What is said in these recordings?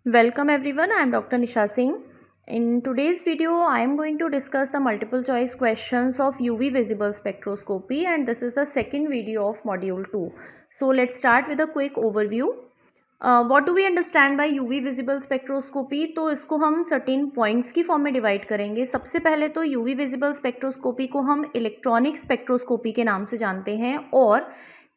Welcome everyone, I am Dr. Nisha Singh. In today's video, I am going to discuss the multiple choice questions of UV visible spectroscopy, and this is the second video of module 2. So let's start with a quick overview. What do we understand by UV visible spectroscopy? तो इसको हम certain points की form में divide करेंगे. सबसे पहले तो UV visible spectroscopy को हम इलेक्ट्रॉनिक स्पेक्ट्रोस्कोपी के नाम से जानते हैं और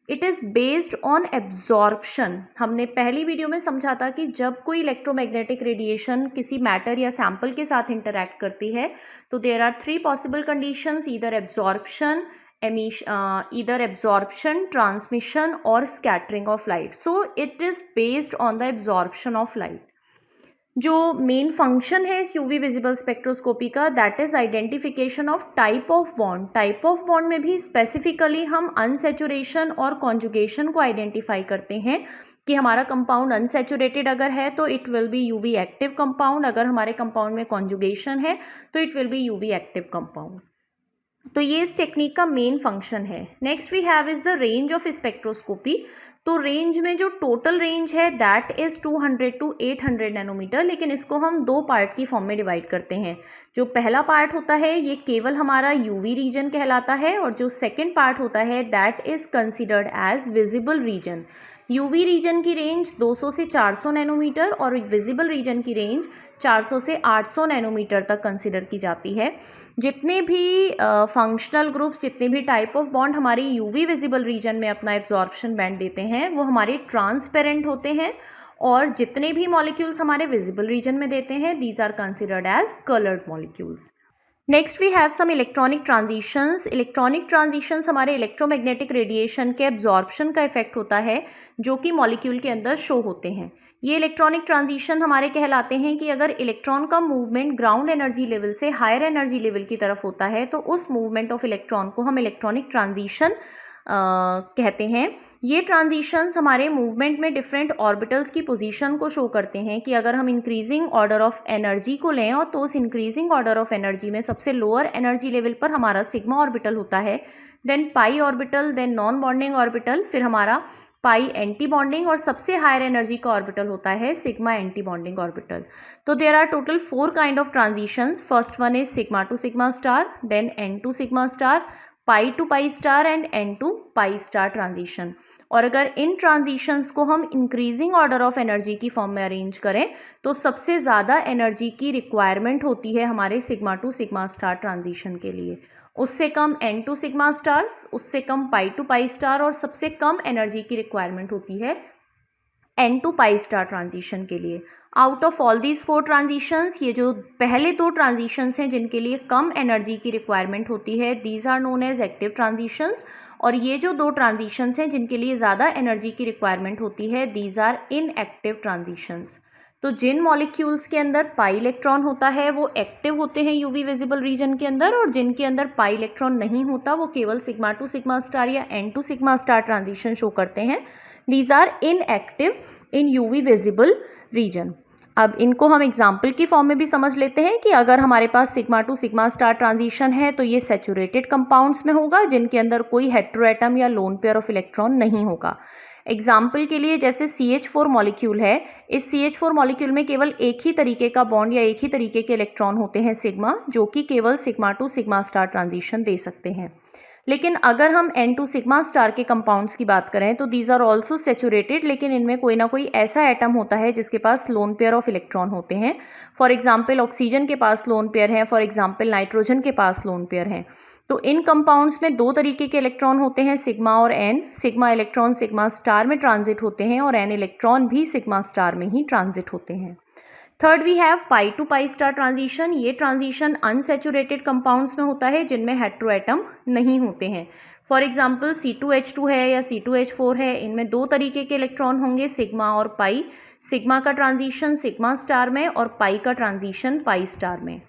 it is based on absorption. हमने पहली वीडियो में समझा था कि जब कोई इलेक्ट्रोमैग्नेटिक रेडिएशन किसी मैटर या सैंपल के साथ इंटरैक्ट करती है तो there are 3 possible conditions, either absorption, transmission और scattering of light. So it is based on the absorption of light. जो मेन फंक्शन है इस यूवी विजिबल स्पेक्ट्रोस्कोपी का, that is identification of type of bond. Type of bond में भी specifically हम unsaturation और conjugation को आइडेंटिफाई करते हैं कि हमारा कंपाउंड अनसेचुरेटेड अगर है तो it will be UV active compound, अगर हमारे कंपाउंड में कॉन्जुगेशन है तो it will be UV active compound. तो ये इस टेक्निक का मेन फंक्शन है. Next we have is the range of spectroscopy. तो रेंज में जो टोटल रेंज है दैट इज़ 200 to 800 नैनोमीटर, लेकिन इसको हम 2 पार्ट की फॉर्म में डिवाइड करते हैं. जो पहला पार्ट होता है ये केवल हमारा यूवी रीजन कहलाता है और जो सेकेंड पार्ट होता है that is considered as visible region. UV region की रेंज 200 से 400 नैनोमीटर और विजिबल रीजन की रेंज 400 से 800 नैनोमीटर तक कंसिडर की जाती है. जितने भी फंक्शनल ग्रुप्स, जितने भी टाइप ऑफ बॉन्ड हमारी यूवी विजिबल रीजन में अपना एब्जॉर्प्शन बैंड देते हैं वो हमारे ट्रांसपेरेंट होते हैं और जितने भी मॉलिक्यूल्स हमारे विजिबल रीजन में देते हैं these are considered as coloured molecules. Next we have some electronic transitions. Electronic transitions हमारे इलेक्ट्रोमैग्नेटिक रेडिएशन के एब्जॉर्प्शन का इफेक्ट होता है जो कि मॉलिक्यूल के अंदर शो होते हैं. ये इलेक्ट्रॉनिक ट्रांजिशन हमारे कहलाते हैं कि अगर इलेक्ट्रॉन का मूवमेंट ग्राउंड एनर्जी लेवल से हायर एनर्जी लेवल की तरफ होता है तो उस मूवमेंट ऑफ इलेक्ट्रॉन को हम इलेक्ट्रॉनिक ट्रांजिशन कहते हैं. ये ट्रांजिशंस हमारे मूवमेंट में डिफरेंट ऑर्बिटल्स की पोजीशन को शो करते हैं कि अगर हम इंक्रीजिंग ऑर्डर ऑफ एनर्जी को लें और तो उस इंक्रीजिंग ऑर्डर ऑफ एनर्जी में सबसे लोअर एनर्जी लेवल पर हमारा सिग्मा ऑर्बिटल होता है, then pi orbital, then non bonding orbital, फिर हमारा पाई एंटी बॉन्डिंग और सबसे हायर एनर्जी का ऑर्बिटल होता है सिग्मा एंटी बॉन्डिंग ऑर्बिटल. तो there are total 4 kind of transitions. First one is sigma to sigma star, then n to sigma star, pi to pi star and n to pi star transition. और अगर इन transitions को हम increasing order of energy की form में arrange करें तो सबसे ज़्यादा एनर्जी की रिक्वायरमेंट होती है हमारे sigma to sigma star transition के लिए. उससे कम एन टू सिग्मा स्टार्स, उससे कम पाई टू पाई स्टार और सबसे कम एनर्जी की रिक्वायरमेंट होती है n to pi star transition के लिए. Out of all these 4 transitions, ये जो पहले 2 ट्रांजिशंस हैं जिनके लिए कम एनर्जी की रिक्वायरमेंट होती है these are known as active transitions, और ये जो 2 ट्रांजिशंस हैं जिनके लिए ज़्यादा एनर्जी की रिक्वायरमेंट होती है दीज आर इनएक्टिव ट्रांजिशंस. तो जिन मॉलिक्यूल्स के अंदर पाई इलेक्ट्रॉन होता है वो एक्टिव होते हैं यूवी विजिबल रीजन के अंदर, और जिनके अंदर पाई इलेक्ट्रॉन नहीं होता वो केवल सिग्मा टू सिग्मा स्टार या n to sigma star transition show करते हैं. These are inactive in UV visible region. अब इनको हम एग्जाम्पल की फॉर्म में भी समझ लेते हैं कि अगर हमारे पास sigma to sigma star transition है तो ये सैचुरेटेड कंपाउंड्स में होगा जिनके अंदर कोई हेटेरोएटम या लोन पेयर ऑफ इलेक्ट्रॉन नहीं होगा. एग्जाम्पल के लिए जैसे CH4 मॉलिक्यूल है, इस CH4 मॉलिक्यूल में केवल एक ही तरीके का बॉन्ड या एक ही तरीके के इलेक्ट्रॉन होते हैं सिग्मा, जो कि केवल sigma to sigma star transition दे सकते हैं. लेकिन अगर हम एन टू सिग्मा स्टार के कंपाउंड्स की बात करें तो दीज आर ऑल्सो सेचुरेटेड, लेकिन इनमें कोई ना कोई ऐसा एटम होता है जिसके पास लोन पेयर ऑफ इलेक्ट्रॉन होते हैं. फॉर एग्जाम्पल ऑक्सीजन के पास लोन पेयर है, फॉर एग्जाम्पल नाइट्रोजन के पास लोन पेयर हैं. तो इन कंपाउंड्स में 2 तरीके के इलेक्ट्रॉन होते हैं सिग्मा और n. Sigma electron sigma star में ट्रांजिट होते हैं और एन इलेक्ट्रॉन भी सिग्मा स्टार में ही ट्रांजिट होते हैं. Third we have pi to pi star transition. ये ट्रांजिशन अनसेचुरेटेड कंपाउंड्स में होता है जिनमें हेटेरोएटम नहीं होते हैं. फॉर एग्जांपल C2H2 है या C2H4 है, इनमें 2 तरीके के इलेक्ट्रॉन होंगे सिग्मा और पाई. सिग्मा का ट्रांजिशन सिग्मा स्टार में और पाई का ट्रांजिशन पाई स्टार में.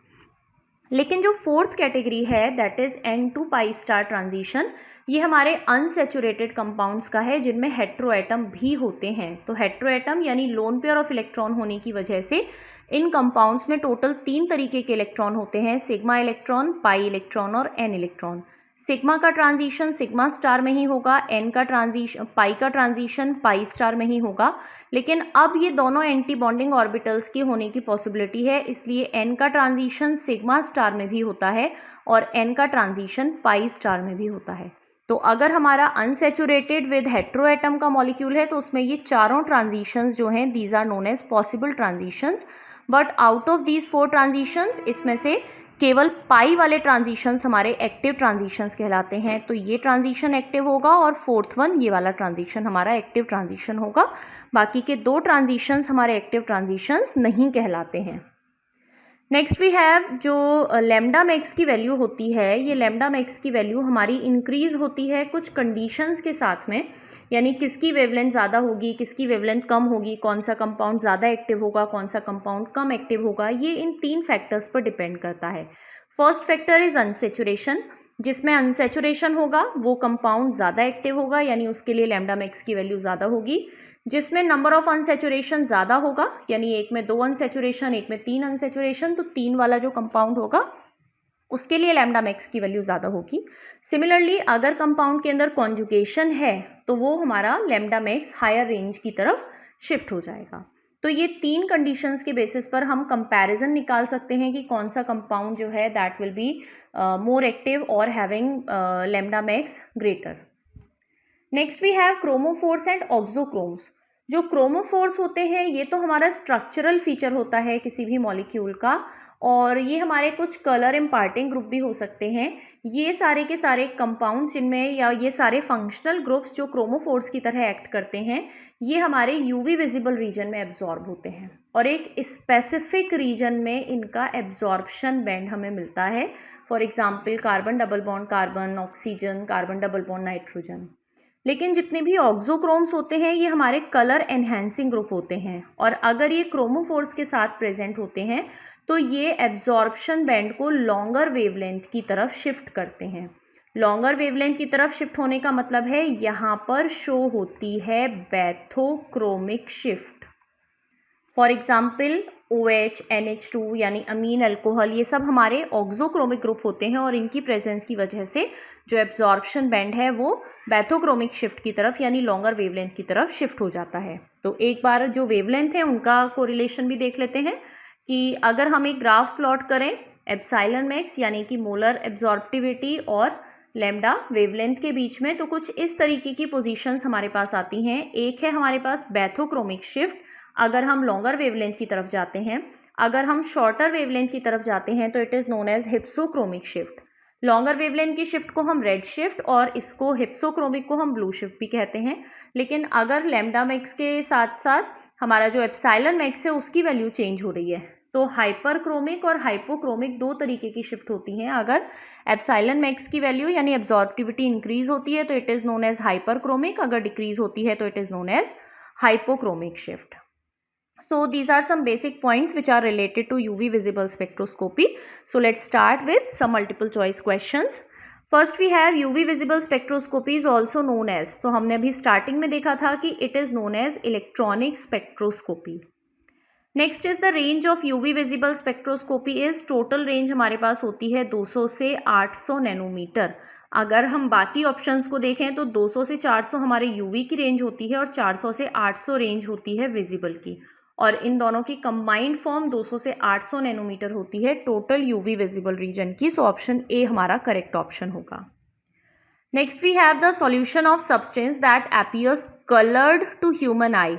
लेकिन जो 4th कैटेगरी है that is n to pi star transition, ये हमारे अनसेचुरेटेड कंपाउंड्स का है जिनमें हेटेरोएटम भी होते हैं. तो हेटेरोएटम यानी लोन पेयर ऑफ इलेक्ट्रॉन होने की वजह से इन कंपाउंड्स में टोटल 3 तरीके के इलेक्ट्रॉन होते हैं सिग्मा इलेक्ट्रॉन, पाई इलेक्ट्रॉन और एन इलेक्ट्रॉन. सिग्मा का ट्रांजिशन सिग्मा स्टार में ही होगा, एन का ट्रांजिशन पाई का ट्रांजिशन पाई स्टार में ही होगा। लेकिन अब ये दोनों एंटी बॉन्डिंग ऑर्बिटल्स की होने की पॉसिबिलिटी है, इसलिए एन का ट्रांजिशन सिग्मा स्टार में भी होता है और एन का ट्रांजिशन पाई स्टार में भी होता है। तो अगर हमारा अनसेचुरेटेड विद हेट्रो एटम का मॉलिक्यूल है तो उसमें ये चारों ट्रांजिशंस जो हैं these are known as possible transitions. But out of these 4 transitions इसमें से केवल पाई वाले ट्रांजिशंस हमारे एक्टिव ट्रांजिशंस कहलाते हैं। तो ये ट्रांजिशन एक्टिव होगा और 4th वन ये वाला ट्रांजिशन हमारा एक्टिव ट्रांजिशन होगा। बाकी के 2 ट्रांजिशंस हमारे एक्टिव ट्रांजिशंस नहीं कहलाते हैं। नेक्स्ट वी हैव जो लैम्डा मैक्स की वैल्यू होती है, ये लैम्डा मैक्स की वैल्यू हमारी इंक्रीज़ होती है कुछ कंडीशंस के साथ में, यानी किसकी वेवलेंथ ज़्यादा होगी, किसकी वेवलेंथ कम होगी, कौन सा कंपाउंड ज़्यादा एक्टिव होगा, कौन सा कंपाउंड कम एक्टिव होगा, ये इन 3 फैक्टर्स पर डिपेंड करता है। फर्स्ट फैक्टर इज़ अनसेचुरेशन, जिसमें अनसेचुरेशन होगा वो कंपाउंड ज़्यादा एक्टिव होगा, यानी उसके लिए लैम्डा मैक्स की वैल्यू ज़्यादा होगी। जिसमें नंबर ऑफ अनसेचुरेशन ज़्यादा होगा, यानी एक में 2 अनसेचुरेशन, एक में 3 अनसेचुरेशन, तो 3 वाला जो कंपाउंड होगा उसके लिए लैम्डा मैक्स की वैल्यू ज़्यादा होगी। सिमिलरली अगर कंपाउंड के अंदर कॉन्जुगेशन है तो वो हमारा लैम्डा मैक्स हायर रेंज की तरफ शिफ्ट हो जाएगा। तो ये 3 कंडीशंस के बेसिस पर हम कंपैरिजन निकाल सकते हैं कि कौन सा कंपाउंड जो है that will be more active और having lambda max greater. Next we have chromophores and auxochromes. जो क्रोमोफोर्स होते हैं ये तो हमारा स्ट्रक्चरल फीचर होता है किसी भी मॉलिक्यूल का, और ये हमारे कुछ कलर इम्पार्टिंग ग्रुप भी हो सकते हैं। ये सारे के सारे कंपाउंड्स जिनमें या ये सारे फंक्शनल ग्रुप्स जो क्रोमोफोर्स की तरह एक्ट करते हैं ये हमारे यूवी विजिबल रीजन में एब्जॉर्ब होते हैं और एक स्पेसिफिक रीजन में इनका एब्जॉर्प्शन बैंड हमें मिलता है। For example carbon double bond carbon, oxygen, carbon double bond nitrogen. लेकिन जितने भी ऑक्सोक्रोम्स होते हैं ये हमारे कलर एनहेंसिंग ग्रुप होते हैं, और अगर ये क्रोमोफोर्स के साथ प्रेजेंट होते हैं तो ये एब्जॉर्प्शन बैंड को लॉन्गर वेवलेंथ की तरफ शिफ्ट करते हैं। लॉन्गर वेवलेंथ की तरफ शिफ्ट होने का मतलब है यहाँ पर शो होती है bathochromic shift. For example OH, NH2 यानी अमीन अल्कोहल, ये सब हमारे ऑक्सोक्रोमिक ग्रुप होते हैं और इनकी प्रेजेंस की वजह से जो एब्जॉर्प्शन बैंड है वो बैथोक्रोमिक शिफ्ट की तरफ यानी लॉन्गर वेवलेंथ की तरफ शिफ्ट हो जाता है। तो एक बार जो वेवलेंथ है उनका कोरिलेशन भी देख लेते हैं कि अगर हम एक ग्राफ प्लॉट करें एप्सिलॉन मैक्स यानी कि मोलर एब्जॉर्प्टिविटी और लैम्डा वेवलेंथ के बीच में, तो कुछ इस तरीके की पोजीशंस हमारे पास आती हैं। एक है हमारे पास बैथोक्रोमिक शिफ्ट अगर हम लॉन्गर वेवलेंथ की तरफ जाते हैं, अगर हम शॉर्टर वेवलेंथ की तरफ जाते हैं तो it is known as hypsochromic shift. Longer wavelength की शिफ्ट को हम रेड शिफ्ट और इसको हिप्सोक्रोमिक को हम ब्लू शिफ्ट भी कहते हैं। लेकिन अगर लैम्डा मैक्स के साथ साथ हमारा जो एप्सिलॉन मैक्स है उसकी वैल्यू चेंज हो रही है तो हाइपरक्रोमिक और हाइपोक्रोमिक 2 तरीके की शिफ्ट होती हैं। अगर एप्सिलॉन मैक्स की वैल्यू यानी एब्जॉर्प्टिविटी इंक्रीज होती है तो it is known as hyperchromic, अगर डिक्रीज होती है तो it is known as hypochromic shift. So these are some basic points which are related to UV visible spectroscopy. So let's start with some multiple choice questions. First we have UV visible spectroscopy is also known as, तो हमने अभी starting में देखा था कि it is known as electronic spectroscopy. Next is the range of UV visible spectroscopy is, total range हमारे पास होती है 200 से 800 नैनोमीटर। अगर हम बाकी ऑप्शंस को देखें तो 200 से 400 हमारे UV की रेंज होती है और 400 से 800 रेंज होती है विजिबल की, और इन दोनों की कंबाइंड फॉर्म 200 से 800 नैनोमीटर होती है टोटल यूवी विजिबल रीजन की। सो ऑप्शन ए हमारा करेक्ट ऑप्शन होगा। Next we have the solution of substance that appears coloured to human eye.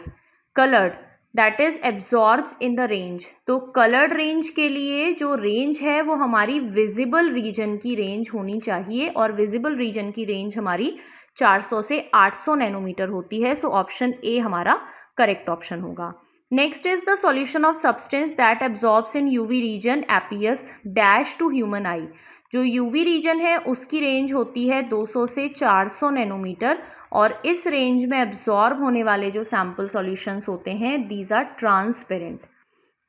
Coloured that is absorbs in the range. तो coloured range के लिए जो range है वो हमारी विजिबल रीजन की रेंज होनी चाहिए, और विजिबल रीजन की रेंज हमारी 400 से 800 नैनोमीटर होती है। सो ऑप्शन ए हमारा करेक्ट ऑप्शन होगा। Next is the solution of substance that absorbs in UV region appears dash to human eye. जो UV region है उसकी रेंज होती है 200 से 400 नैनोमीटर, और इस रेंज में एब्जॉर्ब होने वाले जो सैम्पल सॉल्यूशंस होते हैं दीज आर ट्रांसपेरेंट।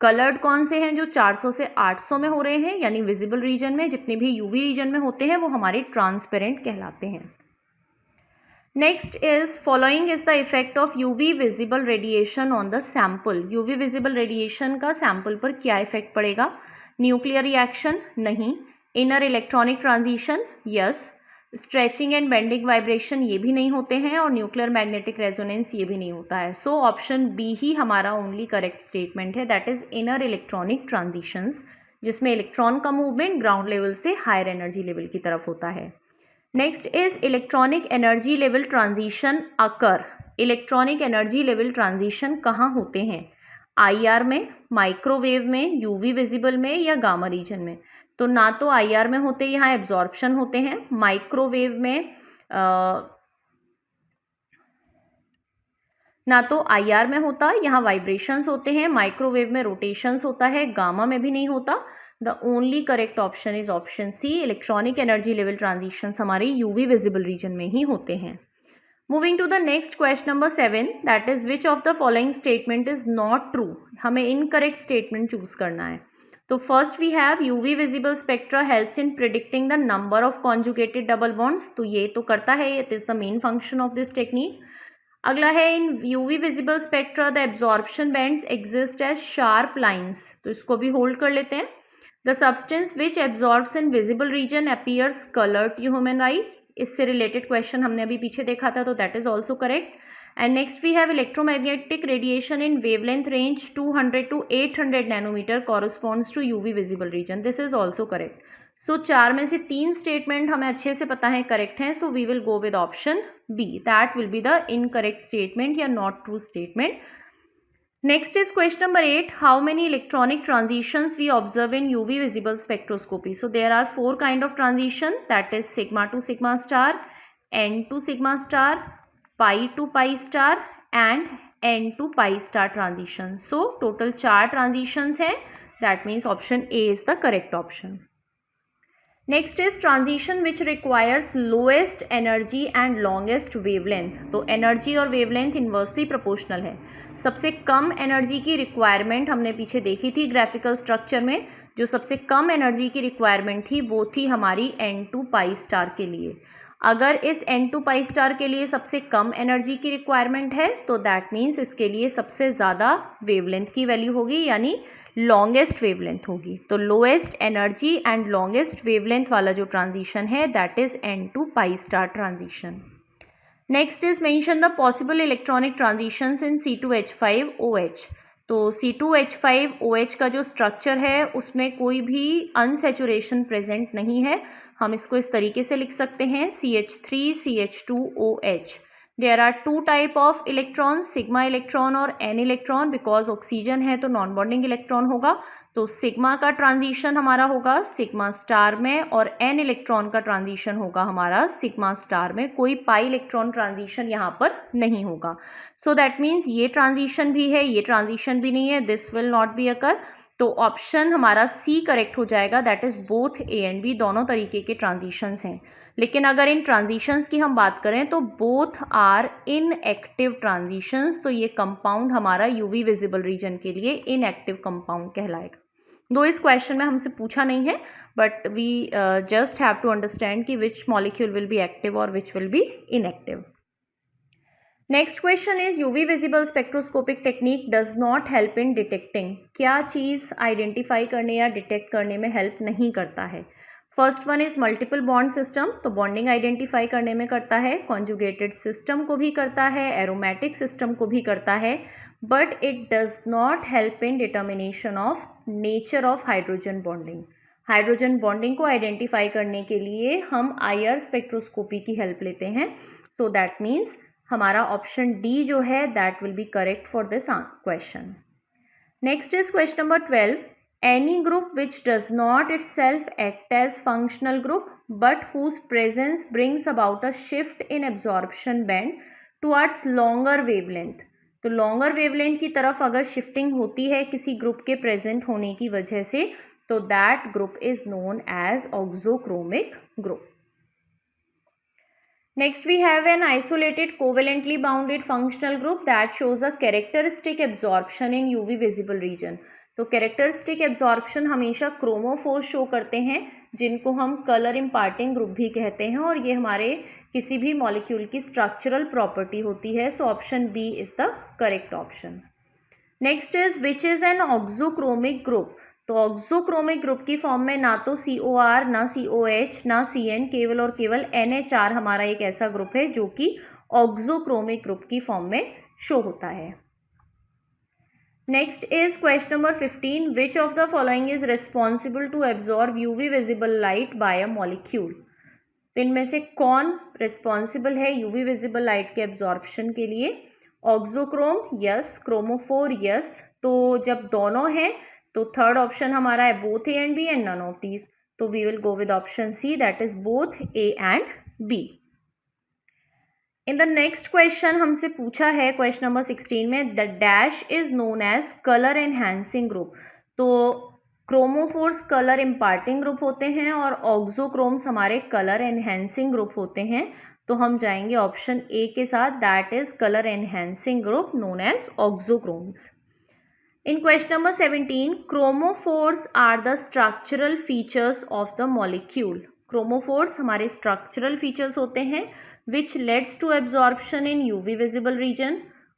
कलर्ड कौन से हैं? जो 400 से 800 में हो रहे हैं यानी विजिबल रीजन में, जितने भी UV रीजन में होते हैं वो हमारे ट्रांसपेरेंट कहलाते हैं। Next is following is the effect of UV visible radiation on the sample. UV visible radiation का सैम्पल पर क्या इफेक्ट पड़ेगा? Nuclear reaction? नहीं। Inner electronic transition? Yes. Stretching and bending vibration ये भी नहीं होते हैं, और न्यूक्लियर मैग्नेटिक रेजोनेंस ये भी नहीं होता है। सो ऑप्शन बी ही हमारा ओनली करेक्ट स्टेटमेंट है, that is inner electronic transitions, जिसमें इलेक्ट्रॉन का मूवमेंट ग्राउंड लेवल से हायर एनर्जी लेवल की तरफ होता है। Next is electronic energy level transition occur. Electronic energy level transition कहाँ होते हैं? आईआर में, माइक्रोवेव में, यूवी विजिबल में, या गामा रीजन में? तो ना तो आईआर में होते, यहाँ एब्जॉर्प्शन होते हैं। माइक्रोवेव में ना तो आईआर में होता, यहाँ वाइब्रेशंस होते हैं। माइक्रोवेव में रोटेशंस होता है, गामा में भी नहीं होता। The only correct option is option C, electronic energy level transitions हमारे यूवी विजिबल रीजन में ही होते हैं। Moving to the next question number 7, that is which of the following statement is not true. हमें इनकरेक्ट स्टेटमेंट चूज करना है। तो first we have UV visible spectra helps in predicting the number of conjugated double bonds. तो ये तो करता है, it is the main function of this technique. अगला है in UV visible spectra the absorption bands exist as sharp lines. तो इसको भी होल्ड कर लेते हैं। The substance which absorbs in visible region appears colour to human eye. इससे related question हमने अभी पीछे देखा था, तो that is also correct. And next we have electromagnetic radiation in wavelength range 200 to 800 nanometre corresponds to UV visible region. This is also correct. So 4 में से 3 statement हमें अच्छे से पता है करेक्ट हैं, so we will go with option B, that will be the incorrect statement या not true statement. Next is question number 8. How many electronic transitions we observe in UV visible spectroscopy? So there are 4 kind of transition, that is sigma to sigma star, n to sigma star, pi to pi star and n to pi star transitions. So total 4 transitions हैं, that means option A is the correct option. Next is transition which requires lowest energy and longest wavelength. तो energy और wavelength inversely proportional है। सबसे कम energy की requirement हमने पीछे देखी थी ग्राफिकल स्ट्रक्चर में। जो सबसे कम एनर्जी की रिक्वायरमेंट थी वो थी हमारी n2 पाई स्टार के लिए। अगर इस n2 पाई स्टार के लिए सबसे कम एनर्जी की रिक्वायरमेंट है तो दैट मीन्स इसके लिए सबसे ज़्यादा वेवलेंथ की वैल्यू होगी, यानी लॉन्गेस्ट वेवलेंथ होगी। तो lowest energy and longest wavelength वाला जो ट्रांजिशन है that is n2 pi star transition. Next is mention the possible electronic transitions in C2H5OH। तो C2H5OH का जो स्ट्रक्चर है उसमें कोई भी अनसैचुरेशन प्रेजेंट नहीं है। हम इसको इस तरीके से लिख सकते हैं CH3CH2OH। There are 2 type of electron, sigma electron और एन इलेक्ट्रॉन। बिकॉज ऑक्सीजन है तो नॉन बॉन्डिंग इलेक्ट्रॉन होगा, तो सिग्मा का ट्रांजिशन हमारा होगा सिग्मा स्टार में और एन इलेक्ट्रॉन का ट्रांजिशन होगा हमारा सिग्मा स्टार में। कोई पाई इलेक्ट्रॉन ट्रांजिशन यहाँ पर नहीं होगा। सो दैट मीन्स ये ट्रांजिशन भी है, ये ट्रांजिशन भी नहीं है, this will not be occur. तो ऑप्शन हमारा सी करेक्ट हो जाएगा, that is both A and B, दोनों तरीके के ट्रांजिशंस हैं। लेकिन अगर इन ट्रांजिशंस की हम बात करें तो बोथ आर इनएक्टिव ट्रांजिशंस। तो ये कंपाउंड हमारा यूवी विजिबल रीजन के लिए इनएक्टिव कंपाउंड कहलाएगा। दो इस क्वेश्चन में हमसे पूछा नहीं है, but we just have to understand कि which molecule will be active और which will be inactive. Next question is UV visible spectroscopic technique does not help in detecting. क्या चीज़ आइडेंटिफाई करने या डिटेक्ट करने में हेल्प नहीं करता है? First one is multiple bond system. तो बॉन्डिंग आइडेंटिफाई करने में करता है, कॉन्जुगेटेड सिस्टम को भी करता है, एरोमेटिक सिस्टम को भी करता है, but it does not help in determination of nature of hydrogen bonding. Hydrogen bonding को आइडेंटिफाई करने के लिए हम IR स्पेक्ट्रोस्कोपी की हेल्प लेते हैं। सो दैट मीन्स हमारा ऑप्शन डी जो है that will B correct for this question. Next is question number 12. Any group which does not itself act as functional group but whose presence brings about a shift in absorption band towards longer wavelength. तो longer wavelength की तरफ अगर shifting होती है किसी group के present होने की वजह से तो that group is known as auxochromic group. Next we have an isolated covalently bounded functional group that shows a characteristic absorption in UV visible region. तो कैरेक्टरिस्टिक एब्जॉर्प्शन हमेशा क्रोमोफोर शो करते हैं जिनको हम कलर इम्पार्टिंग ग्रुप भी कहते हैं, और ये हमारे किसी भी मॉलिक्यूल की स्ट्रक्चरल प्रॉपर्टी होती है। So option B is the correct option. Next is which is an auxochromic group. तो ऑक्सोक्रोमिक ग्रुप की फॉर्म में ना तो COR, ना COH, ना CN, केवल और केवल NHR हमारा एक ऐसा ग्रुप है जो कि ऑक्सोक्रोमिक ग्रुप की फॉर्म में शो होता है। Next is question number 15, which of the following is responsible to absorb UV visible light by a molecule. तो इनमें से कौन रिस्पॉन्सिबल है UV विजिबल लाइट के एब्जॉर्प्शन के लिए? Auxochrome yes, chromophore yes. तो जब दोनों हैं तो थर्ड ऑप्शन हमारा है both A and B and none of these, तो we will go with option C, that is both A and B। In the next question हमसे पूछा है क्वेश्चन नंबर 16 में, the dash is known as colour enhancing group. तो chromophores colour imparting group होते हैं और auxochromes हमारे colour enhancing group होते हैं। तो हम जाएंगे ऑप्शन ए के साथ, that is colour enhancing group known as auxochromes. In question number 17, chromophores are the structural features of the molecule. Chromophores हमारे स्ट्रक्चरल फीचर्स होते हैं which leads to absorption in UV visible region,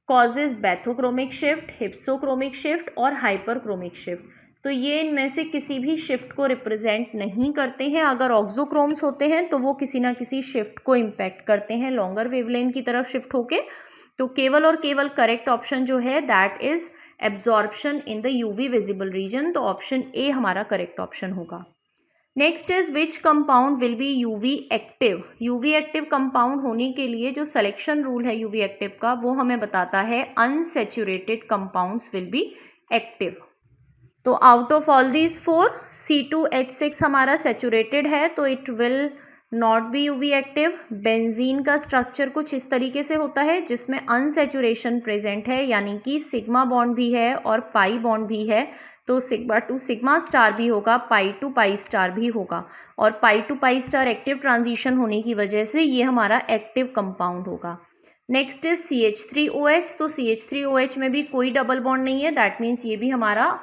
causes bathochromic shift, hypsochromic shift और hyperchromic shift. तो ये इनमें से किसी भी शिफ्ट को रिप्रेजेंट नहीं करते हैं। अगर ऑक्सोक्रोम्स होते हैं तो वो किसी ना किसी शिफ्ट को इम्पैक्ट करते हैं लॉन्गर वेवलेंथ की तरफ शिफ्ट होके। तो केवल और केवल करेक्ट ऑप्शन जो है that is absorption in the UV visible region, तो ऑप्शन ए हमारा करेक्ट ऑप्शन होगा। Next is which compound will be UV active. UV active compound होने के लिए जो सिलेक्शन रूल है UV एक्टिव का वो हमें बताता है unsaturated compounds will be active. तो out of all these 4 C2H6 हमारा सैचुरेटेड है तो it will not be UV active. Benzene का स्ट्रक्चर कुछ इस तरीके से होता है जिसमें अनसैचुरेशन प्रेजेंट है, यानी कि सिग्मा बॉन्ड भी है और पाई बॉन्ड भी है। तो सिग्मा टू सिग्मा स्टार भी होगा, पाई टू पाई स्टार भी होगा, और pi to pi star active transition होने की वजह से ये हमारा एक्टिव कंपाउंड होगा। Next is CH3OH। तो CH3OH में भी कोई डबल बॉन्ड नहीं है, दैट मीन्स ये भी हमारा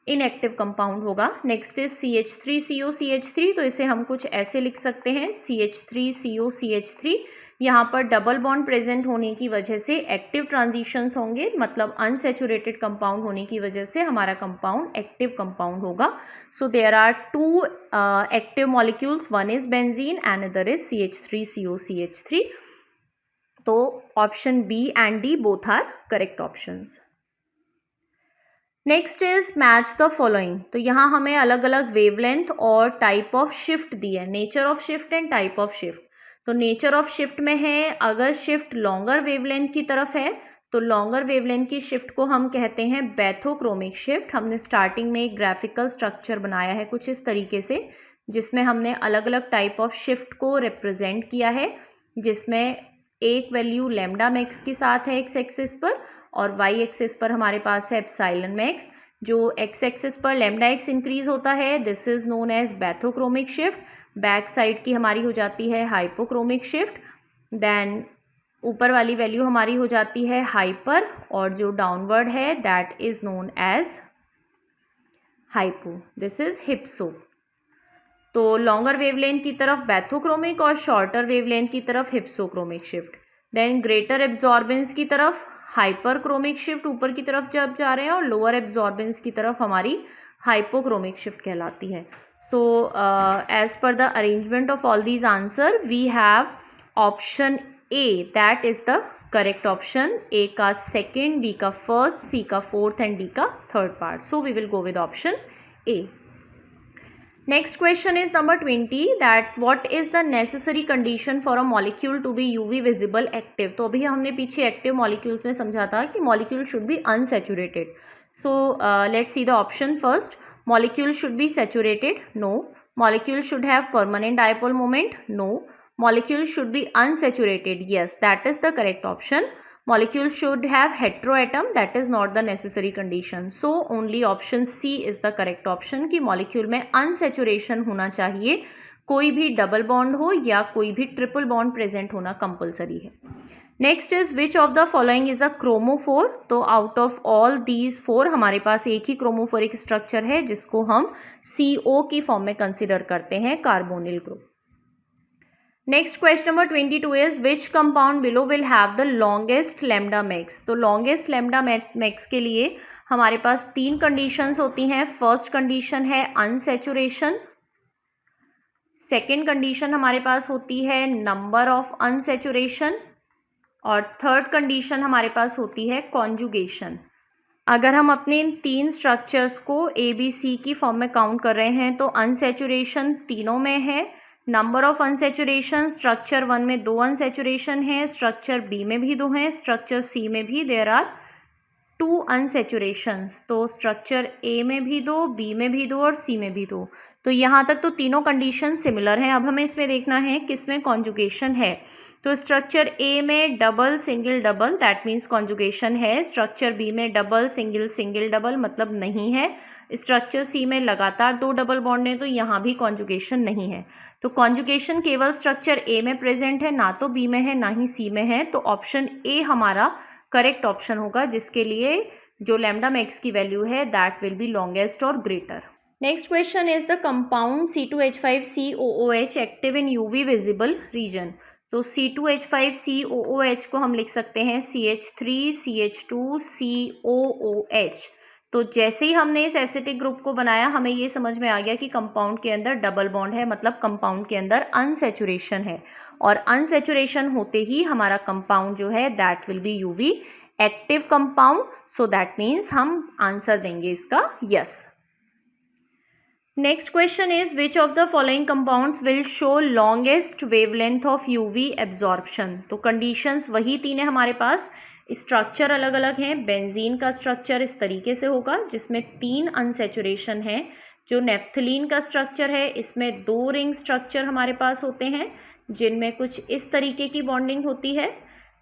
इनएक्टिव कंपाउंड होगा। Next is CH3COCH3। तो इसे हम कुछ ऐसे लिख सकते हैं CH3COCH3। यहाँ पर डबल बॉन्ड प्रेजेंट होने की वजह से एक्टिव ट्रांजिशंस होंगे, मतलब अनसैचुरेटेड कंपाउंड होने की वजह से हमारा कंपाउंड एक्टिव कंपाउंड होगा। So there are 2 active molecules, one is benzene and other is CH3COCH3। तो option B and D both are correct options. Next is match the following. तो यहाँ हमें अलग अलग वेवलेंथ और टाइप ऑफ शिफ्ट दी है, nature of shift and type of shift. तो nature of shift में है, अगर शिफ्ट लॉन्गर वेवलेंथ की तरफ है तो लॉन्गर वेवलेंथ की शिफ्ट को हम कहते हैं बैथोक्रोमिक शिफ्ट। हमने स्टार्टिंग में एक ग्राफिकल स्ट्रक्चर बनाया है कुछ इस तरीके से, जिसमें हमने अलग अलग टाइप ऑफ शिफ्ट को रिप्रेजेंट किया है, जिसमें एक वैल्यू लैम्डा मैक्स के साथ है एक्स एक्सिस पर और वाई एक्सिस पर हमारे पास है एप्सिलॉन मैक्स। जो एक्स एक्सिस पर लैम्डा एक्स इंक्रीज होता है this is known as bathochromic shift. Back side की हमारी हो जाती है हाइपोक्रोमिक शिफ्ट। देन ऊपर वाली वैल्यू हमारी हो जाती है हाइपर, और जो डाउनवर्ड है that is known as hypo, this is hypso. तो लॉन्गर वेवलेंथ की तरफ बैथोक्रोमिक और शॉर्टर वेवलेंथ की तरफ hypsochromic shift. Then greater absorbance की तरफ हाइपरक्रोमिक शिफ्ट ऊपर की तरफ जब जा रहे हैं, और लोअर एब्जॉर्बेंस की तरफ हमारी हाइपोक्रोमिक शिफ्ट कहलाती है। So as per the arrangement of all these answer we have option A that is the correct option. A का सेकेंड, बी का फर्स्ट, सी का फोर्थ एंड डी का third part. So we will go with option A. Next question is number 20, that what is the necessary condition for a molecule to be UV visible active। तो अभी हमने पीछे active molecules में समझा था कि molecule should be unsaturated. So let's see the option first. Molecule should be saturated, no. Molecule should have permanent dipole moment, no. Molecule should be unsaturated, yes, that is the correct option। Molecule should have heteroatom, that is not the necessary condition। So only option C is the correct option कि molecule में unsaturation होना चाहिए, कोई भी double bond हो या कोई भी ट्रिपल बॉन्ड प्रेजेंट होना कंपलसरी है। Next is which of the following is a chromophore. तो आउट ऑफ ऑल दीज 4 हमारे पास एक ही क्रोमोफोरिक स्ट्रक्चर है जिसको हम CO की फॉर्म में कंसिडर करते हैं, carbonyl group. Next question number 22 is which compound below will have the longest lambda max. तो लॉन्गेस्ट लैम्डा मैक्स के लिए हमारे पास 3 कंडीशंस होती हैं। फर्स्ट कंडीशन है अनसैचुरेशन, सेकेंड कंडीशन हमारे पास होती है नंबर ऑफ अनसैचुरेशन, और थर्ड कंडीशन हमारे पास होती है कॉन्जुगेशन। अगर हम अपने इन 3 स्ट्रक्चर्स को ABC की फॉर्म में काउंट कर रहे हैं तो अनसैचुरेशन तीनों में है, नंबर ऑफ अनसैचुरेशन स्ट्रक्चर 1 में 2 अनसैचुरेशन है, स्ट्रक्चर B में भी 2 हैं, स्ट्रक्चर C में भी देयर आर 2 अनसैचुरेशंस। तो स्ट्रक्चर A में भी 2, B में भी 2 और C में भी 2। तो यहाँ तक तो तीनों कंडीशन सिमिलर हैं। अब हमें इसमें देखना है किसमें कॉन्जुगेशन है। तो स्ट्रक्चर A में double single double that means conjugation है, स्ट्रक्चर B में डबल सिंगल सिंगल डबल मतलब नहीं है, स्ट्रक्चर C में लगातार 2 डबल बॉन्ड हैं तो यहाँ भी कॉन्जुगेशन नहीं है। तो कॉन्जुगेशन केवल स्ट्रक्चर A में प्रेजेंट है, ना तो B में है ना ही C में है। तो ऑप्शन A हमारा करेक्ट ऑप्शन होगा, जिसके लिए जो लैम्डा मैक्स की वैल्यू है दैट विल बी लॉन्गेस्ट और greater. Next question is the compound C2H5COOH active in UV visible region. तो C2H5COOH को हम लिख सकते हैं CH3CH2COOH। तो जैसे ही हमने इस एसिटिक ग्रुप को बनाया हमें ये समझ में आ गया कि कंपाउंड के अंदर डबल बॉन्ड है, मतलब कंपाउंड के अंदर अनसैचुरेशन है, और अनसैचुरेशन होते ही हमारा कंपाउंड जो है that will be UV active compound. So that means हम आंसर देंगे इसका yes. Next question is which of the following compounds will show longest wavelength of UV absorption. तो कंडीशंस वही 3 है हमारे पास, स्ट्रक्चर अलग अलग हैं। बेंजीन का स्ट्रक्चर इस तरीके से होगा जिसमें 3 अनसैचुरेशन है। जो नेफ्थलीन का स्ट्रक्चर है इसमें 2 रिंग स्ट्रक्चर हमारे पास होते हैं जिनमें कुछ इस तरीके की बॉन्डिंग होती है।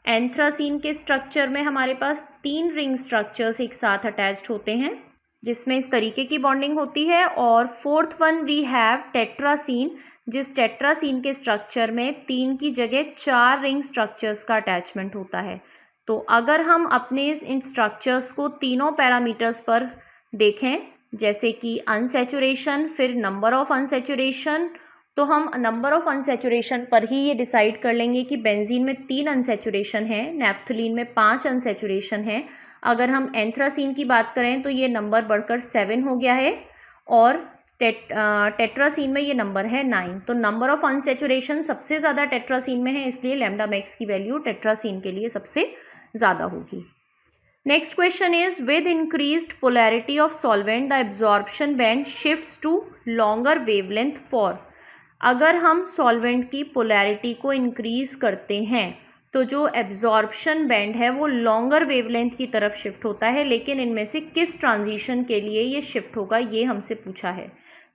एंथ्रासीन के स्ट्रक्चर में हमारे पास 3 रिंग स्ट्रक्चर्स एक साथ अटैच्ड होते हैं जिसमें इस तरीके की बॉन्डिंग होती है। और फोर्थ वन वी हैव टेट्रासीन, जिस टेट्रासीन के स्ट्रक्चर में 3 की जगह 4 रिंग स्ट्रक्चर्स का अटैचमेंट होता है। तो अगर हम अपने इन स्ट्रक्चर्स को तीनों पैरामीटर्स पर देखें, जैसे कि अनसैचुरेशन, फिर नंबर ऑफ अनसैचुरेशन, तो हम नंबर ऑफ अनसैचुरेशन पर ही ये डिसाइड कर लेंगे कि बेंजीन में 3 अनसैचुरेशन है, नेफ्थलीन में 5 अनसैचुरेशन है। अगर हम एंथ्रासीन की बात करें तो ये नंबर बढ़कर 7 हो गया है, और टेट्रासीन में ये नंबर है 9। तो नंबर ऑफ अनसैचुरेशन सबसे ज़्यादा टेट्रासीन में है, इसलिए लैम्डा मैक्स की वैल्यू टेट्रासीन के लिए सबसे ज़्यादा होगी। Next question is with increased polarity of solvent the absorption band shifts to longer wavelength for. अगर हम सॉल्वेंट की पोलैरिटी को इंक्रीज करते हैं तो जो एब्जॉर्प्शन बैंड है वो लॉन्गर वेवलेंथ की तरफ शिफ्ट होता है, लेकिन इनमें से किस ट्रांजिशन के लिए ये शिफ्ट होगा ये हमसे पूछा है।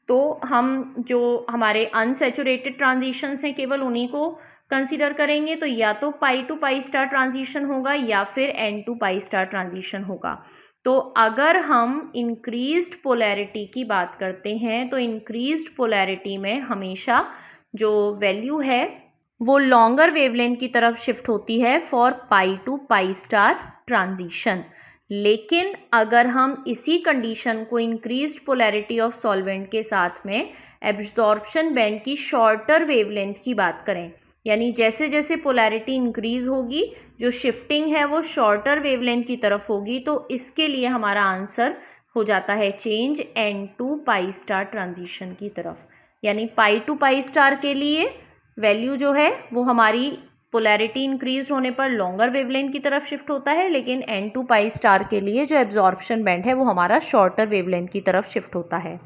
तो हम जो हमारे अनसैचुरेटेड ट्रांजिशंस हैं केवल उन्हीं को कंसीडर करेंगे। तो या तो pi to pi star transition होगा या फिर N to pi star transition होगा। तो अगर हम इंक्रीज्ड पोलैरिटी की बात करते हैं तो इंक्रीज्ड पोलैरिटी में हमेशा जो वैल्यू है वो लॉन्गर वेवलेंथ की तरफ शिफ्ट होती है for pi to pi star transition. लेकिन अगर हम इसी कंडीशन को इंक्रीज्ड पोलैरिटी ऑफ सॉल्वेंट के साथ में एब्जॉर्प्शन बैंड की शॉर्टर वेवलेंथ की बात करें, यानी जैसे जैसे पोलैरिटी इंक्रीज होगी जो शिफ्टिंग है वो शॉर्टर वेवलेंथ की तरफ होगी, तो इसके लिए हमारा आंसर हो जाता है change N to pi star transition की तरफ। यानी पाई टू पाई स्टार के लिए वैल्यू जो है वो हमारी पोलैरिटी इंक्रीज होने पर लॉन्गर वेवलेंथ की तरफ शिफ्ट होता है, लेकिन N टू पाई स्टार के लिए जो एब्जॉर्प्शन बैंड है वो हमारा शॉर्टर वेवलेंथ की तरफ शिफ्ट होता है।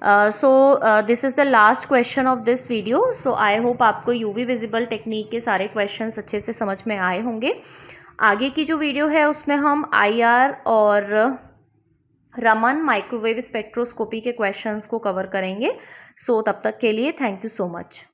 So this is the last question of this video. So I hope आपको UV विजिबल टेक्निक के सारे क्वेश्चंस अच्छे से समझ में आए होंगे। आगे की जो वीडियो है उसमें हम IR और रमन माइक्रोवेव स्पेक्ट्रोस्कोपी के क्वेश्चंस को कवर करेंगे। सो तब तक के लिए थैंक यू सो मच।